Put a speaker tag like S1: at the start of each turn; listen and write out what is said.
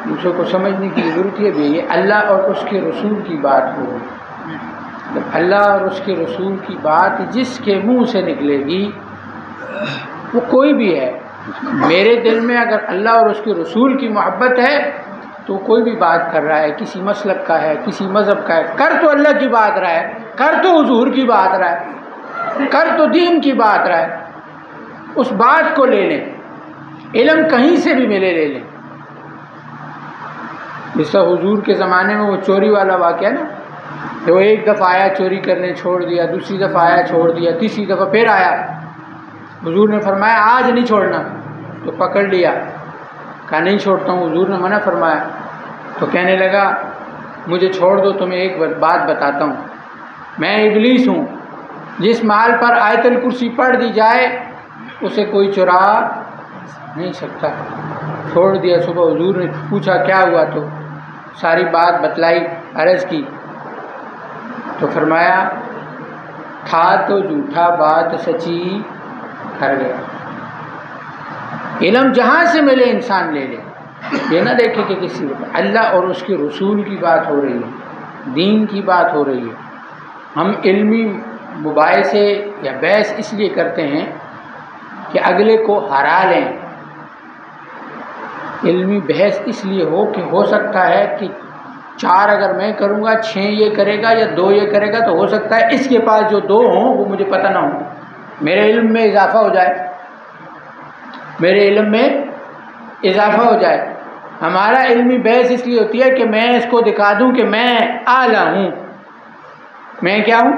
S1: دوسروں کو سمجھنے کی ضرورت ہے بھی یہ اللہ اور اس کے رسول کی بات ہوگی. جب اللہ اور اس کے رسول کی بات جس کے منہ سے نکلے گی وہ کوئی بھی ہے، میرے دل میں اگر اللہ اور اس کے رسول کی محبت ہے تو کوئی بھی بات کر رہا ہے، کسی مسلک کا ہے، کسی مذہب کا ہے، کر تو اللہ کی بات رہا ہے، کر تو حضور کی بات رہا ہے، کر تو دین کی بات رہا ہے. اس بات کو لے لیں، علم کہیں سے بھی ملے لے لیں. جس طرح حضور کے زمانے میں وہ چوری والا واقعہ نا، تو ایک دفعہ آیا چوری کرنے چھوڑ دیا، دوسری دفعہ آیا چھوڑ دیا، تیسری دفعہ پھر آیا. حضور نے فرمایا آج نہیں چھوڑنا، تو پکڑ لیا، کہا نہیں چھوڑتا ہوں. حضور نے منع فرمایا تو کہنے لگا مجھے چھوڑ دو، تمہیں ایک بات بتاتا ہوں، میں ابلیس ہوں، جس مال پر آیت الکرسی پڑھ دی جائے اسے کوئی چرا نہیں سکتا. چھوڑ دیا. صبح حضور نے پوچھا کیا ہوا، تو ساری بات بتلائی، عرض کی تو فرمایا تھا تو جھوٹا بات سچی کر گیا. علم جہاں سے ملے انسان لے لے، یہ نہ دیکھے کہ کسی اللہ اور اس کے رسول کی بات ہو رہی ہے، دین کی بات ہو رہی ہے. ہم علمی مباحثے یا بحث اس لیے کرتے ہیں کہ اگلے کو ہرا لیں. علمی بحث اس لیے ہو کہ ہو سکتا ہے کہ 4 اگر میں کروں گا 6 یہ کرے گا یا 2 یہ کرے گا، تو ہو سکتا ہے اس کے پاس جو 2 ہوں وہ مجھے پتہ نہ ہو، میرے علم میں اضافہ ہو جائے، میرے علم میں اضافہ ہو جائے. ہمارا علمی بحث اس لیے ہوتی ہے کہ میں اس کو دکھا دوں کہ میں اعلیٰ ہوں. میں کیا ہوں؟